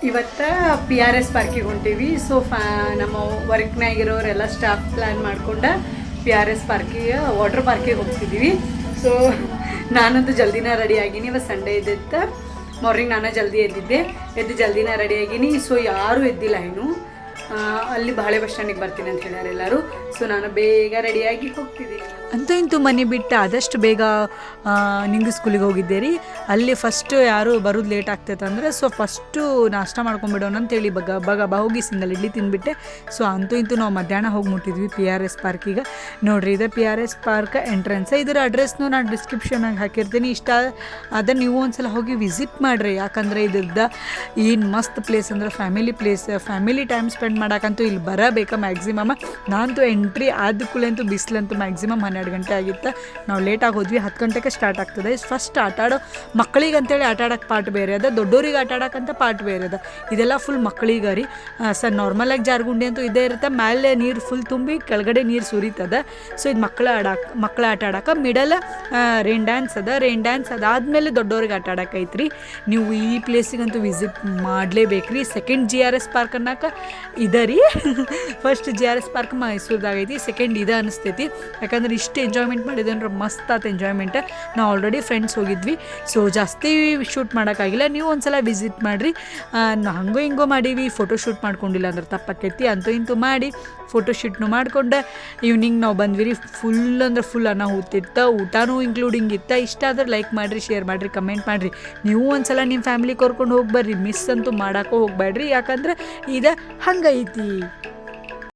ಇವತ್ತು P R S ಪಾರ್ಕಿಗೆ ಹೊಂಟೀವಿ. ಸೊ ನಮ್ಮ ವರ್ಕ್ನಾಗಿರೋರೆಲ್ಲ ಸ್ಟಾಫ್ ಪ್ಲ್ಯಾನ್ ಮಾಡ್ಕೊಂಡು ಪಿ ಆರ್ ಎಸ್ ಪಾರ್ಕಿಗೆ ವಾಟರ್ ಪಾರ್ಕಿಗೆ ಹೋಗ್ತಿದ್ದೀವಿ. ಸೊ ನಾನಂತೂ ಜಲ್ದಿನ ರೆಡಿ ಆಗೀನಿ. ಇವತ್ತು ಸಂಡೇ ಇದ್ದಿತ್ತು. ಮಾರ್ನಿಂಗ್ ನಾನು ಜಲ್ದಿ ಎದ್ದು ಜಲ್ದಿನ ರೆಡಿ ಆಗೀನಿ. ಸೊ ಯಾರೂ ಎದ್ದಿಲ್ಲ ಇನ್ನು. ಅಲ್ಲಿ ಬಾಳೆ ಬಸ್ ಸ್ಟ್ಯಾಂಡಿಗೆ ಬರ್ತೀನಿ ಅಂತ ಹೇಳ್ಯಾರ ಎಲ್ಲರೂ. ಸೊ ನಾನು ಬೇಗ ರೆಡಿಯಾಗಿ ಹೋಗ್ತಿದ್ದೀನಿ. ಅಂತೂ ಇಂತೂ ಮನೆ ಬಿಟ್ಟು ಆದಷ್ಟು ಬೇಗ ನಿಂಗು ಸ್ಕೂಲಿಗೆ ಹೋಗಿದ್ದೆ ರೀ. ಅಲ್ಲಿ ಫಸ್ಟು ಯಾರು ಬರೋದು ಲೇಟ್ ಆಗ್ತೈತೆ ಅಂದರೆ ಸೊ ಫಸ್ಟು ನಾಷ್ಟ ಮಾಡ್ಕೊಂಬಿಡೋಣ ಅಂತೇಳಿ ಬಗ ಹೋಗಿ ಸಿಂಗಲ್ ಇಡ್ಲಿ ತಿಂದುಬಿಟ್ಟೆ. ಸೊ ಅಂತೂ ಇಂತೂ ನಾವು ಮಧ್ಯಾಹ್ನ ಹೋಗಿ ಮುಟ್ಟಿದ್ವಿ ಪಿ ಆರ್ ಎಸ್ ಪಾರ್ಕಿಗೆ. ನೋಡಿರಿ ಇದು P R S park entrance. ಇದರ ಅಡ್ರೆಸ್ನು ನಾನು ಡಿಸ್ಕ್ರಿಪ್ಷನಾಗಿ ಹಾಕಿರ್ತೀನಿ. ಇಷ್ಟ ಅದನ್ನು ನೀವು ಒಂದ್ಸಲ ಹೋಗಿ ವಿಸಿಟ್ ಮಾಡಿರಿ. ಯಾಕಂದರೆ ಇದ್ರದ್ದು ಏನು ಮಸ್ತ್ ಪ್ಲೇಸ್ ಅಂದ್ರೆ ಫ್ಯಾಮಿಲಿ ಟೈಮ್ ಸ್ಪೆಂಡ್ ಮಾಡೋಕ್ಕಂತೂ ಇಲ್ಲಿ ಬರಬೇಕಾ ಮ್ಯಾಕ್ಸಿಮಮ್. ನಾನಂತೂ ಎಂಟ್ರಿ ಆದ ಕೂಡಲಂತೂ ಬಿಸಿಲಂತೂ ಮ್ಯಾಕ್ಸಿಮಮ್ 12 ಗಂಟೆ ಆಗಿತ್ತು. ನಾವು ಲೇಟಾಗಿ ಹೋದ್ವಿ. 10 ಗಂಟೆಗೆ ಸ್ಟಾರ್ಟ್ ಆಗ್ತದೆ. ಫಸ್ಟ್ ಆಟಾಡೋ ಮಕ್ಕಳಿಗೆ ಅಂತೇಳಿ ಆಟಾಡೋಕ್ಕೆ ಪಾರ್ಟ್ ಬೇರೆ ಅದ, ದೊಡ್ಡೋರಿಗೆ ಆಟಾಡೋಕ್ಕಂತ ಪಾರ್ಟ್ ಬೇರೆ ಅದ. ಇದೆಲ್ಲ ಫುಲ್ ಮಕ್ಕಳಿಗೆ ರೀ. ಸರ್ ನಾರ್ಮಲಾಗಿ ಜಾರ್ಗುಂಡಿ ಅಂತೂ ಇದೇ ಇರುತ್ತೆ. ಮೇಲೆ ನೀರು ಫುಲ್ ತುಂಬಿ ಕೆಳಗಡೆ ನೀರು ಸುರಿತದ. ಸೊ ಇದು ಮಕ್ಕಳ ಆಟ ಆಡೋಕೆ. ಮಿಡಲ್ ರೈನ್ ಡ್ಯಾನ್ಸ್ ಅದಾದಮೇಲೆ ದೊಡ್ಡವ್ರಿಗೆ ಆಟ ಆಡೋಕೆ ಐತ್ರಿ. ನೀವು ಈ ಪ್ಲೇಸಿಗಂತೂ ವಿಸಿಟ್ ಮಾಡಲೇಬೇಕು ರೀ. Second G R S park ಅನ್ನೋಕೆ ಇದೆ ರೀ. First G R S park ಮೈಸೂರ್ದಾಗ ಐತಿ, ಸೆಕೆಂಡ್ ಇದೆ ಅನಿಸ್ತೈತಿ. ಯಾಕಂದ್ರೆ ಇಷ್ಟು ಎಂಜಾಯ್ಮೆಂಟ್ ಮಾಡಿದೆ ಅಂದ್ರೆ ಮಸ್ತ್ ಆತ ಎಂಜಾಯ್ಮೆಂಟ್. ನಾವು ಆಲ್ರೆಡಿ ಫ್ರೆಂಡ್ಸ್ ಹೋಗಿದ್ವಿ. ಸೊ ಜಾಸ್ತಿ ಶೂಟ್ ಮಾಡೋಕ್ಕಾಗಿಲ್ಲ. ನೀವು ಒಂದ್ಸಲ ವಿಸಿಟ್ ಮಾಡಿರಿ. ಹಂಗೋ ಹಿಂಗೋ ಮಾಡೀವಿ, ಫೋಟೋ ಶೂಟ್ ಮಾಡ್ಕೊಂಡಿಲ್ಲ ಅಂದ್ರೆ ತಪ್ಪಾಕೈತಿ. ಅಂತೂ ಇಂತೂ ಮಾಡಿ ಫೋಟೋಶೂಟ್ನು ಮಾಡ್ಕೊಂಡು ಈವ್ನಿಂಗ್ ನಾವು ಬಂದ್ವಿ ರೀ. ಫುಲ್ ಅನಾಹುತಿತ್ತು. ಊಟನೂ ಇನ್ಕ್ಲೂಡಿಂಗ್ ಇತ್ತು. ಇಷ್ಟ ಆದ್ರೆ ಲೈಕ್ ಮಾಡಿರಿ, ಶೇರ್ ಮಾಡಿರಿ, ಕಮೆಂಟ್ ಮಾಡಿರಿ. ನೀವು ಒಂದ್ಸಲ ನಿಮ್ಮ ಫ್ಯಾಮಿಲಿ ಕರ್ಕೊಂಡು ಹೋಗಿ ಬರ್ರಿ. ಮಿಸ್ ಅಂತೂ ಮಾಡೋಕ್ಕೂ ಹೋಗ್ಬೇಡ್ರಿ. ಯಾಕಂದ್ರೆ ಇದು ಹಂಗೈತಿ.